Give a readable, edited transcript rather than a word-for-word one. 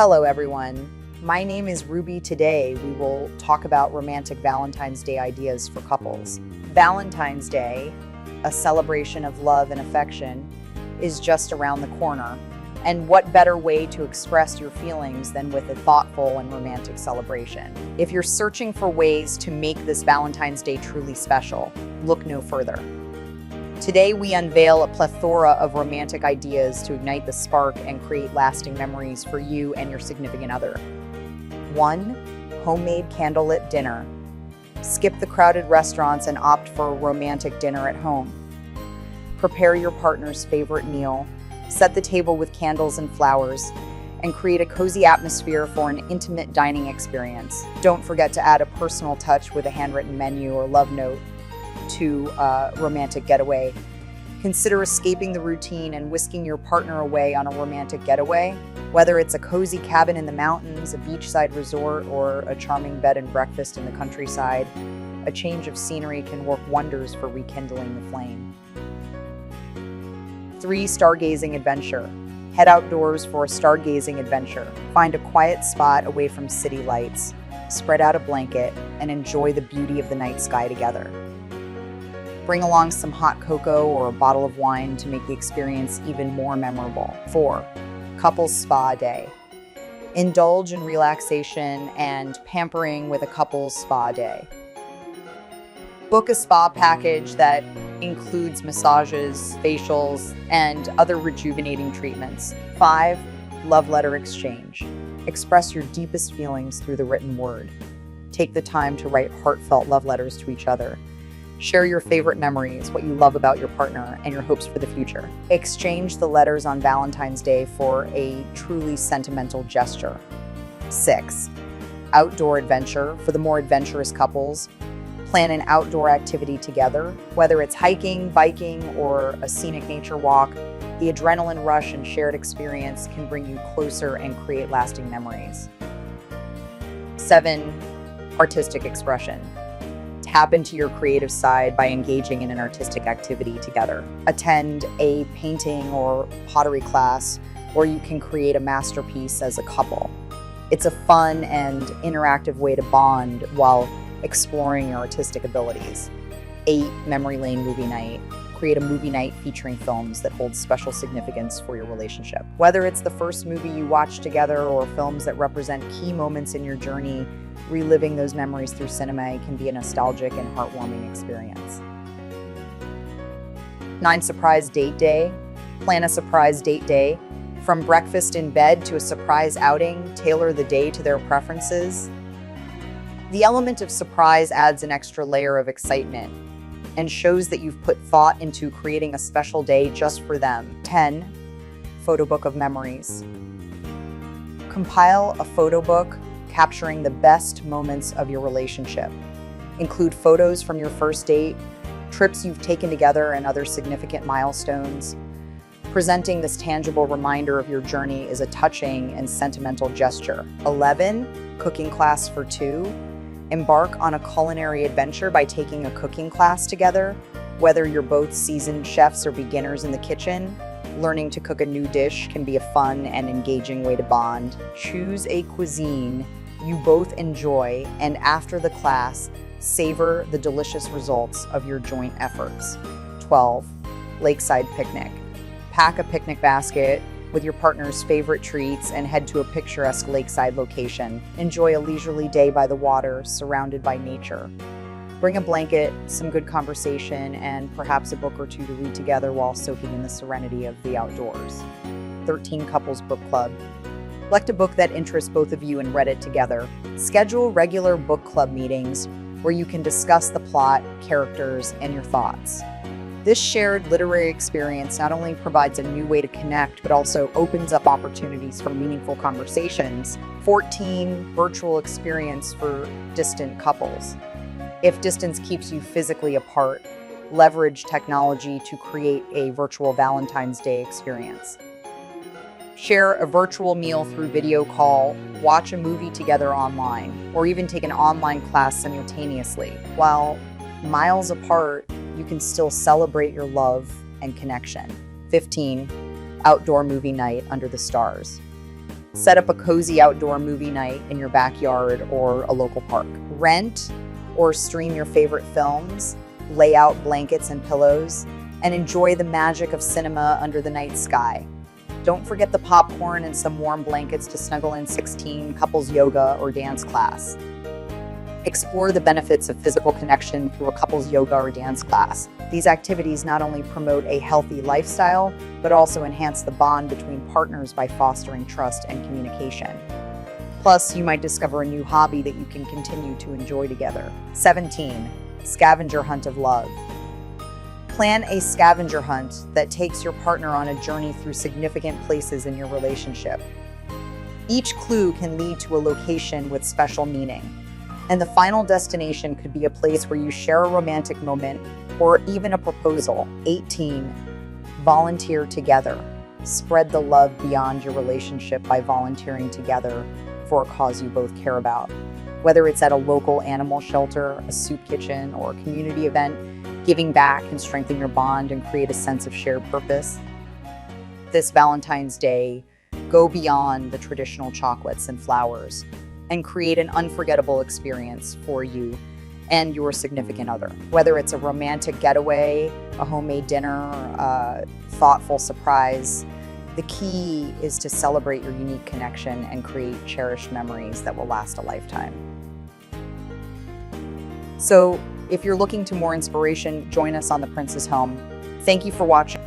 Hello everyone, my name is Ruby. Today we will talk about romantic Valentine's Day ideas for couples. Valentine's Day, a celebration of love and affection, is just around the corner. And what better way to express your feelings than with a thoughtful and romantic celebration? If you're searching for ways to make this Valentine's Day truly special, look no further. Today, we unveil a plethora of romantic ideas to ignite the spark and create lasting memories for you and your significant other. 1. Homemade candlelit dinner. Skip the crowded restaurants and opt for a romantic dinner at home. Prepare your partner's favorite meal, set the table with candles and flowers, and create a cozy atmosphere for an intimate dining experience. Don't forget to add a personal touch with a handwritten menu or love note to a romantic getaway. Consider escaping the routine and whisking your partner away on a romantic getaway. Whether it's a cozy cabin in the mountains, a beachside resort, or a charming bed and breakfast in the countryside, a change of scenery can work wonders for rekindling the flame. 3. Stargazing adventure. Head outdoors for a stargazing adventure. Find a quiet spot away from city lights, spread out a blanket, and enjoy the beauty of the night sky together. Bring along some hot cocoa or a bottle of wine to make the experience even more memorable. 4. Couples spa day. Indulge in relaxation and pampering with a couples spa day. Book a spa package that includes massages, facials, and other rejuvenating treatments. 5. Love letter exchange. Express your deepest feelings through the written word. Take the time to write heartfelt love letters to each other. Share your favorite memories, what you love about your partner, and your hopes for the future. Exchange the letters on Valentine's Day for a truly sentimental gesture. 6. Outdoor adventure. For the more adventurous couples, plan an outdoor activity together. Whether it's hiking, biking, or a scenic nature walk, the adrenaline rush and shared experience can bring you closer and create lasting memories. 7. Artistic expression. Tap into your creative side by engaging in an artistic activity together. Attend a painting or pottery class where you can create a masterpiece as a couple. It's a fun and interactive way to bond while exploring your artistic abilities. 8. Memory lane movie night. Create a movie night featuring films that hold special significance for your relationship. Whether it's the first movie you watch together or films that represent key moments in your journey, reliving those memories through cinema can be a nostalgic and heartwarming experience. 9. Surprise date day. Plan a surprise date day. From breakfast in bed to a surprise outing, tailor the day to their preferences. The element of surprise adds an extra layer of excitement and shows that you've put thought into creating a special day just for them. 10. Photo book of memories. Compile a photo book capturing the best moments of your relationship. Include photos from your first date, trips you've taken together, and other significant milestones. Presenting this tangible reminder of your journey is a touching and sentimental gesture. 11. Cooking class for 2. Embark on a culinary adventure by taking a cooking class together. Whether you're both seasoned chefs or beginners in the kitchen, learning to cook a new dish can be a fun and engaging way to bond. Choose a cuisine you both enjoy, and after the class, savor the delicious results of your joint efforts. 12. Lakeside picnic. Pack a picnic basket with your partner's favorite treats and head to a picturesque lakeside location. Enjoy a leisurely day by the water, surrounded by nature. Bring a blanket, some good conversation, and perhaps a book or two to read together while soaking in the serenity of the outdoors. 13. Couples book club. Select a book that interests both of you and read it together. Schedule regular book club meetings where you can discuss the plot, characters, and your thoughts. This shared literary experience not only provides a new way to connect, but also opens up opportunities for meaningful conversations. 14. Virtual experience for distant couples. If distance keeps you physically apart, leverage technology to create a virtual Valentine's Day experience. Share a virtual meal through video call, watch a movie together online, or even take an online class simultaneously. While miles apart, you can still celebrate your love and connection. 15. Outdoor movie night under the stars. Set up a cozy outdoor movie night in your backyard or a local park. Rent or stream your favorite films, lay out blankets and pillows, and enjoy the magic of cinema under the night sky. Don't forget the popcorn and some warm blankets to snuggle in 16 couples yoga or dance class. Explore the benefits of physical connection through a couples yoga or dance class. These activities not only promote a healthy lifestyle, but also enhance the bond between partners by fostering trust and communication. Plus, you might discover a new hobby that you can continue to enjoy together. 17. Scavenger hunt of love. Plan a scavenger hunt that takes your partner on a journey through significant places in your relationship. Each clue can lead to a location with special meaning, and the final destination could be a place where you share a romantic moment or even a proposal. 18. Volunteer together. Spread the love beyond your relationship by volunteering together for a cause you both care about. Whether it's at a local animal shelter, a soup kitchen, or a community event, giving back can strengthen your bond and create a sense of shared purpose. This Valentine's Day, go beyond the traditional chocolates and flowers and create an unforgettable experience for you and your significant other. Whether it's a romantic getaway, a homemade dinner, a thoughtful surprise, the key is to celebrate your unique connection and create cherished memories that will last a lifetime. So, if you're looking to more inspiration, join us on The Prince's Home. Thank you for watching.